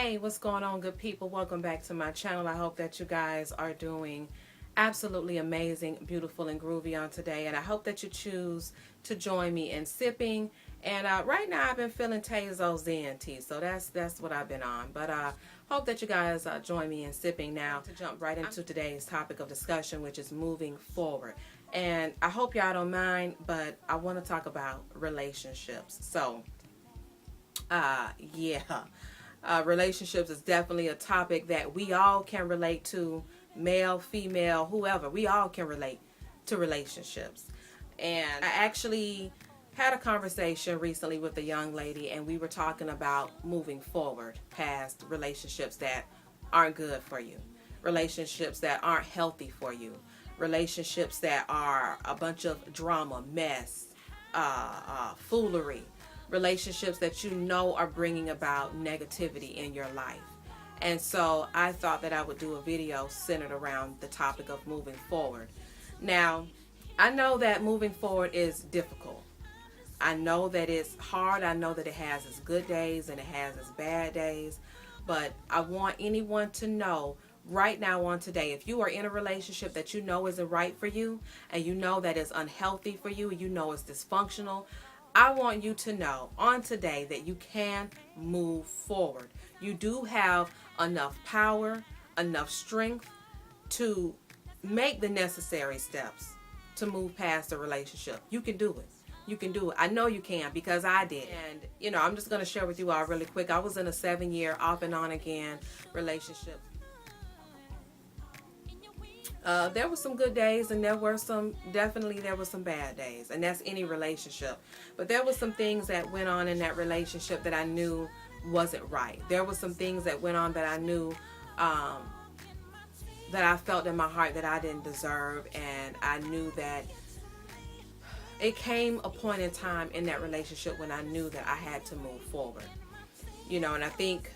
Hey, what's going on, good people? Welcome back to my channel. I hope that you guys are doing absolutely amazing, beautiful, and groovy on today. And I hope that you choose to join me in sipping. And right now I've been feeling Tazo Zen tea, so that's what I've been on. But hope that you guys join me in sipping now to jump right into today's topic of discussion, which is moving forward. And I hope y'all don't mind, but I want to talk about relationships. So, yeah. Relationships is definitely a topic that we all can relate to, male, female, whoever. We all can relate to relationships. And I actually had a conversation recently with a young lady, and we were talking about moving forward past relationships that aren't good for you, relationships that aren't healthy for you, relationships that are a bunch of drama, mess, foolery, relationships that you know are bringing about negativity in your life. And so I thought that I would do a video centered around the topic of moving forward. Now, I know that moving forward is difficult. I know that it's hard. I know that it has its good days and it has its bad days. But I want anyone to know right now on today, if you are in a relationship that you know isn't right for you, and you know that it's unhealthy for you, you know it's dysfunctional, I want you to know on today that you can move forward. You do have enough power, enough strength to make the necessary steps to move past the relationship. You can do it. You can do it. I know you can because I did. And, I'm just going to share with you all really quick. I was in a 7-year off and on again relationship. There were some good days, and there were some bad days, and that's any relationship. But there were some things that went on in that relationship that I knew wasn't right. There were some things that went on that I knew that I felt in my heart that I didn't deserve, and I knew that it came a point in time in that relationship when I knew that I had to move forward. And I think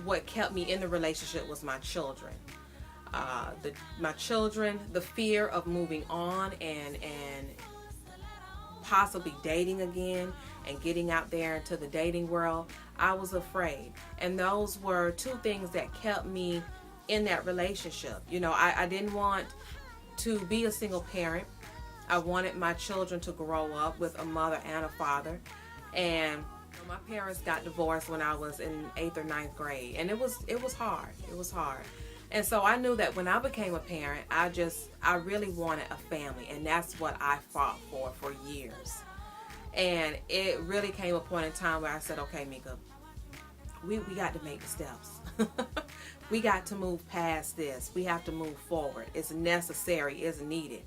what kept me in the relationship was my children. My children, the fear of moving on and possibly dating again and getting out there into the dating world. I was afraid. And those were two things that kept me in that relationship. I didn't want to be a single parent. I wanted my children to grow up with a mother and a father. And my parents got divorced when I was in 8th or 9th grade. And it was hard. It was hard. And so I knew that when I became a parent, I really wanted a family. And that's what I fought for years. And it really came a point in time where I said, okay, Mika, we got to make the steps. We got to move past this. We have to move forward. It's necessary. It's needed.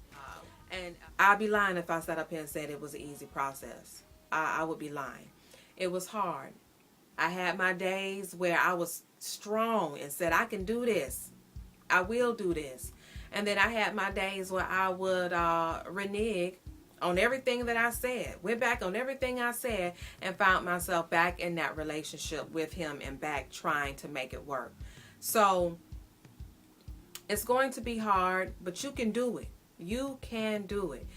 And I'd be lying if I sat up here and said it was an easy process. I would be lying. It was hard. I had my days where I was strong and said, I can do this. I will do this. And then I had my days where I would renege on everything that I said, went back on everything I said, and found myself back in that relationship with him and back trying to make it work. So it's going to be hard, but you can do it. You can do it.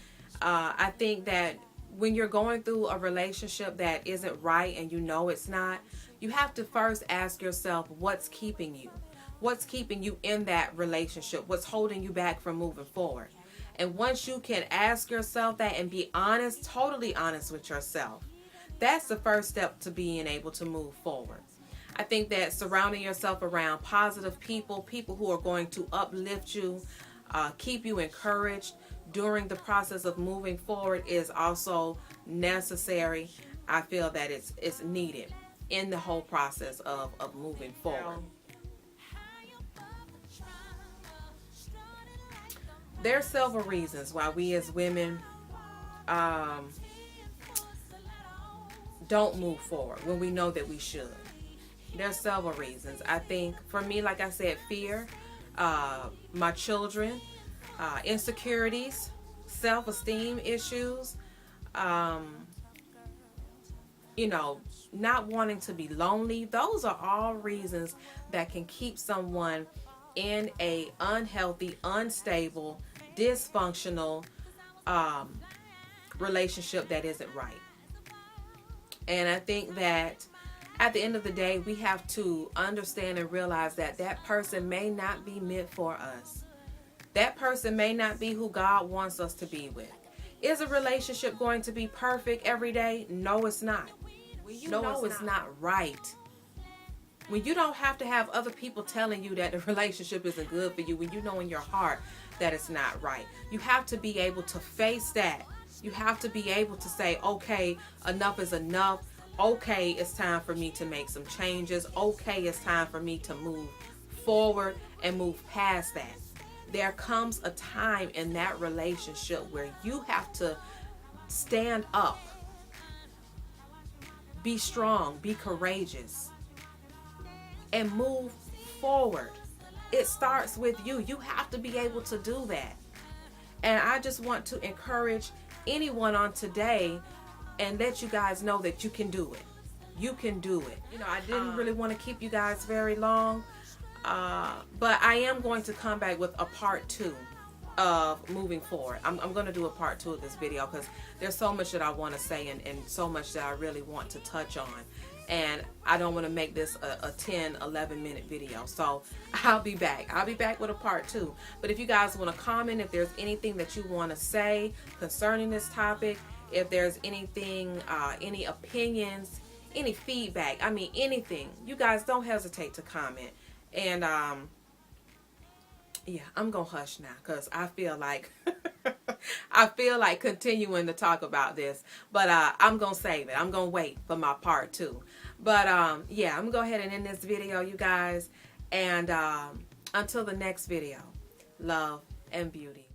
I think that when you're going through a relationship that isn't right and you know it's not, you have to first ask yourself, what's keeping you? What's keeping you in that relationship? What's holding you back from moving forward? And once you can ask yourself that and be honest, totally honest with yourself, that's the first step to being able to move forward. I think that surrounding yourself around positive people who are going to uplift you, keep you encouraged during the process of moving forward is also necessary. I feel that it's needed in the whole process of moving forward. There are several reasons why we as women don't move forward when we know that we should. There are several reasons. I think for me, like I said, fear, my children, insecurities, self-esteem issues, not wanting to be lonely. Those are all reasons that can keep someone in a unhealthy, unstable, dysfunctional relationship that isn't right. And I think that at the end of the day, we have to understand and realize that that person may not be meant for us. That person may not be who God wants us to be with. Is a relationship going to be perfect every day? No, it's not. No, it's not right. When you don't have to have other people telling you that the relationship isn't good for you, when you know in your heart that it's not right, you have to be able to face that. You have to be able to say, okay, enough is enough. Okay, it's time for me to make some changes. Okay, it's time for me to move forward and move past that. There comes a time in that relationship where you have to stand up, be strong, be courageous, and move forward. It starts with you. You have to be able to do that. And I just want to encourage anyone on today and let you guys know that you can do it. You can do it. You know, I didn't really want to keep you guys very long, but I am going to come back with a part 2 of moving forward. I'm going to do a part 2 of this video because there's so much that I want to say and so much that I really want to touch on. And I don't want to make this a 10, 11 minute video. So I'll be back. I'll be back with a part 2. But if you guys want to comment, if there's anything that you want to say concerning this topic, if there's anything, any opinions, any feedback, I mean anything, you guys don't hesitate to comment. And yeah, I'm gonna hush now because I feel like I feel like continuing to talk about this, but I'm gonna save it. I'm gonna wait for my part 2. But yeah, I'm gonna go ahead and end this video, you guys, and until the next video, love and beauty.